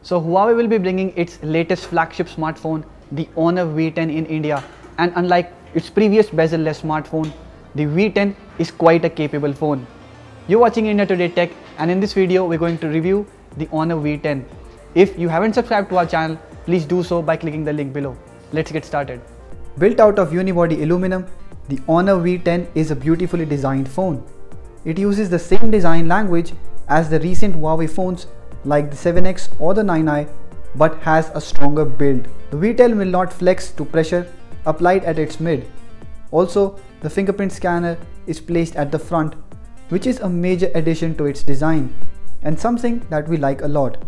So Huawei will be bringing its latest flagship smartphone, the Honor V10 in India, and unlike its previous bezel-less smartphone, the V10 is quite a capable phone. You're watching India Today Tech, and in this video we're going to review the Honor V10. If you haven't subscribed to our channel, please do so by clicking the link below. Let's get started. Built out of unibody aluminum, the Honor V10 is a beautifully designed phone. It uses the same design language as the recent Huawei phones like the 7X or the 9i, but has a stronger build. The V10 will not flex to pressure applied at its mid. Also, the fingerprint scanner is placed at the front, which is a major addition to its design and something that we like a lot.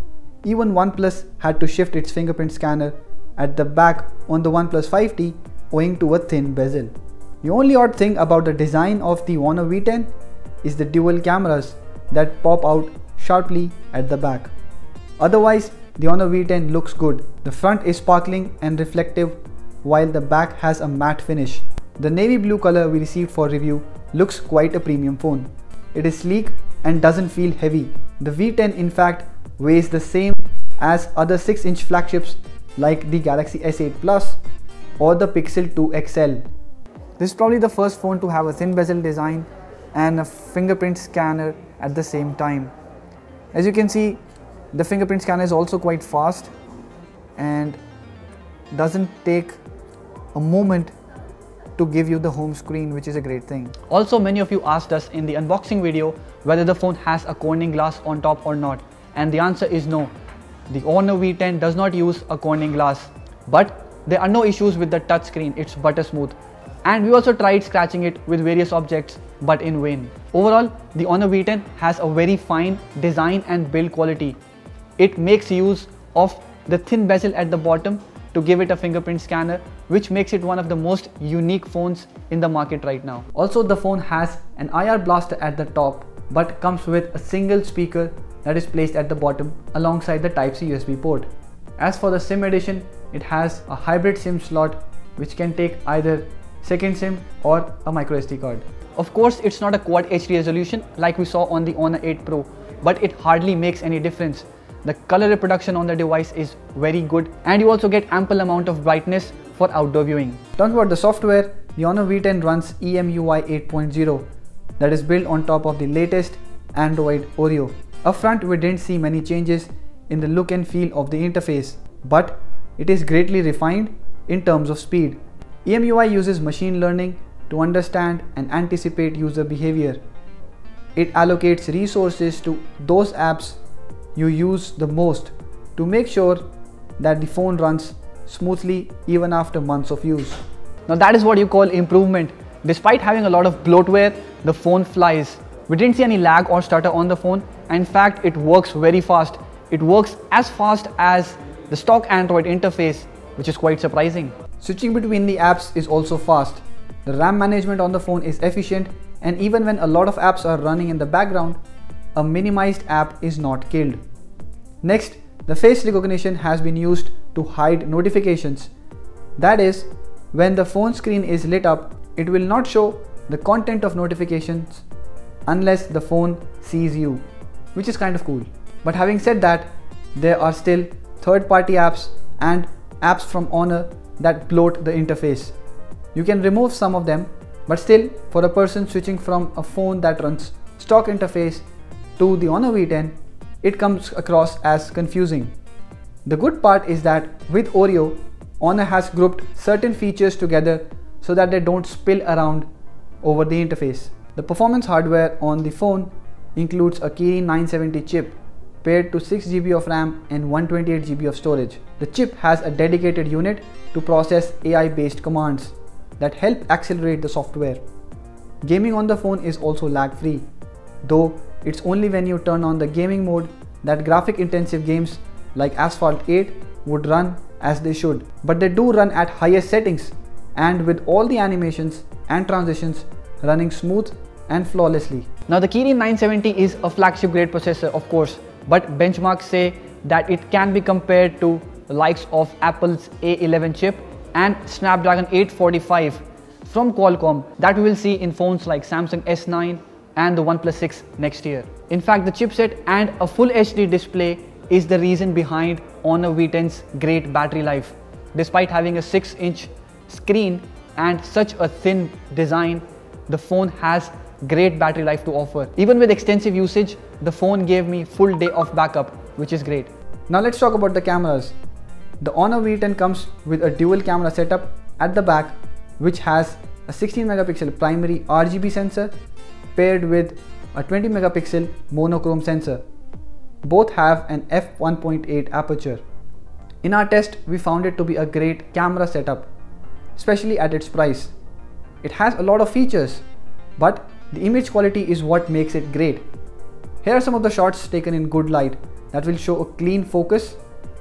Even OnePlus had to shift its fingerprint scanner at the back on the OnePlus 5T owing to a thin bezel. The only odd thing about the design of the Honor V10 is the dual cameras that pop out sharply at the back. Otherwise, the Honor V10 looks good. The front is sparkling and reflective while the back has a matte finish. The navy blue color we received for review looks quite a premium phone. It is sleek and doesn't feel heavy. The V10 in fact weighs the same as other 6-inch flagships like the Galaxy S8 Plus or the Pixel 2 XL. This is probably the first phone to have a thin bezel design and a fingerprint scanner at the same time. As you can see, the fingerprint scanner is also quite fast and doesn't take a moment to give you the home screen, which is a great thing. Also, many of you asked us in the unboxing video whether the phone has a Corning glass on top or not, and the answer is no. The Honor V10 does not use a Corning glass, but there are no issues with the touchscreen. It's butter smooth. And we also tried scratching it with various objects, but in vain. Overall, the Honor V10 has a very fine design and build quality. It makes use of the thin bezel at the bottom to give it a fingerprint scanner, which makes it one of the most unique phones in the market right now. Also, the phone has an IR blaster at the top, but comes with a single speaker that is placed at the bottom alongside the Type-C USB port. As for the SIM edition, it has a hybrid SIM slot which can take either second SIM or a microSD card. Of course, it's not a Quad HD resolution like we saw on the Honor 8 Pro, but it hardly makes any difference. The color reproduction on the device is very good, and you also get ample amount of brightness for outdoor viewing. Talking about the software, the Honor V10 runs EMUI 8.0 that is built on top of the latest Android Oreo. Up front, we didn't see many changes in the look and feel of the interface, but it is greatly refined in terms of speed. EMUI uses machine learning to understand and anticipate user behavior. It allocates resources to those apps you use the most to make sure that the phone runs smoothly even after months of use. Now that is what you call improvement. Despite having a lot of bloatware, the phone flies. We didn't see any lag or stutter on the phone, and in fact it works very fast. It works as fast as the stock Android interface, which is quite surprising. Switching between the apps is also fast. The RAM management on the phone is efficient, and even when a lot of apps are running in the background, a minimized app is not killed. Next, the face recognition has been used to hide notifications. That is, when the phone screen is lit up, it will not show the content of notifications unless the phone sees you, which is kind of cool. But having said that, there are still third-party apps and apps from Honor that bloat the interface. You can remove some of them, but still, for a person switching from a phone that runs stock interface to the Honor V10, it comes across as confusing. The good part is that with Oreo, Honor has grouped certain features together so that they don't spill around over the interface. The performance hardware on the phone includes a Kirin 970 chip paired to 6GB of RAM and 128GB of storage. The chip has a dedicated unit to process AI-based commands that help accelerate the software. Gaming on the phone is also lag-free, though it's only when you turn on the gaming mode that graphic-intensive games like Asphalt 8 would run as they should. But they do run at highest settings and with all the animations and transitions running smooth and flawlessly. Now the Kirin 970 is a flagship grade processor, of course, but benchmarks say that it can be compared to the likes of Apple's A11 chip and Snapdragon 845 from Qualcomm that we will see in phones like Samsung S9 and the OnePlus 6 next year. In fact, the chipset and a full HD display is the reason behind Honor V10's great battery life. Despite having a 6-inch screen and such a thin design, the phone has great battery life to offer. Even with extensive usage, the phone gave me full day of backup, which is great. Now let's talk about the cameras. The Honor V10 comes with a dual camera setup at the back, which has a 16 megapixel primary RGB sensor paired with a 20 megapixel monochrome sensor. Both have an f1.8 aperture. In our test, we found it to be a great camera setup, especially at its price. It has a lot of features, but the image quality is what makes it great. Here are some of the shots taken in good light that will show a clean focus,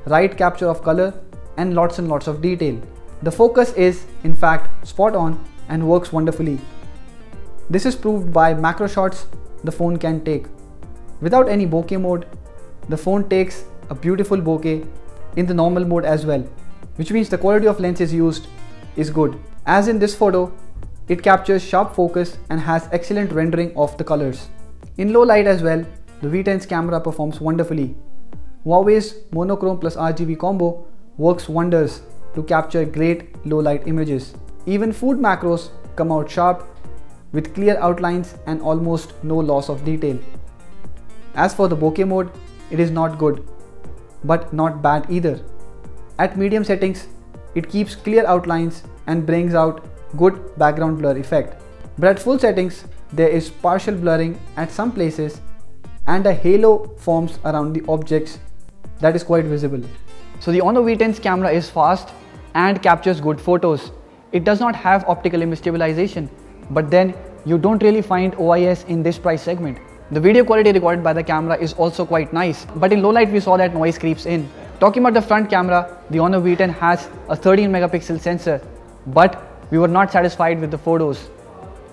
right capture of color, and lots of detail. The focus is in fact spot on and works wonderfully. This is proved by macro shots the phone can take. Without any bokeh mode, the phone takes a beautiful bokeh in the normal mode as well, which means the quality of lenses used is good. As in this photo, it captures sharp focus and has excellent rendering of the colors. In low light as well, the V10's camera performs wonderfully. Huawei's monochrome plus RGB combo works wonders to capture great low light images. Even food macros come out sharp with clear outlines and almost no loss of detail. As for the bokeh mode, it is not good, but not bad either. At medium settings, it keeps clear outlines and brings out good background blur effect. But at full settings, there is partial blurring at some places and a halo forms around the objects that is quite visible. So the Honor V10's camera is fast and captures good photos. It does not have optical image stabilization, but then you don't really find OIS in this price segment. The video quality recorded by the camera is also quite nice, but in low light we saw that noise creeps in. Talking about the front camera, the Honor V10 has a 13 megapixel sensor, but we were not satisfied with the photos.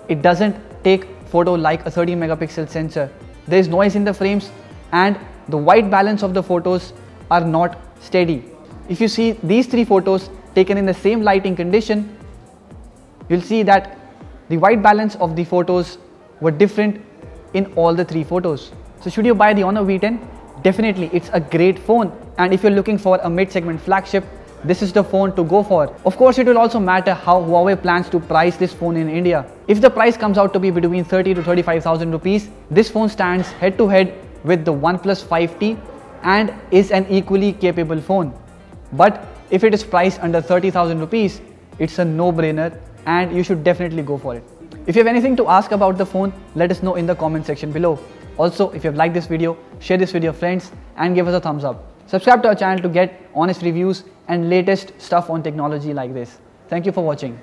It doesn't take photo like a 13 megapixel sensor. There is noise in the frames and the white balance of the photos are not steady. If you see these three photos taken in the same lighting condition, you'll see that the white balance of the photos were different in all the three photos. So should you buy the Honor V10? Definitely, it's a great phone, and if you're looking for a mid-segment flagship, this is the phone to go for. Of course, it will also matter how Huawei plans to price this phone in India. If the price comes out to be between 30 to 35,000 rupees, this phone stands head to head with the OnePlus 5T and is an equally capable phone. But if it is priced under 30,000 rupees, it's a no-brainer and you should definitely go for it. If you have anything to ask about the phone, let us know in the comment section below. Also, if you have liked this video, share this with your friends and give us a thumbs up. Subscribe to our channel to get honest reviews and latest stuff on technology like this. Thank you for watching.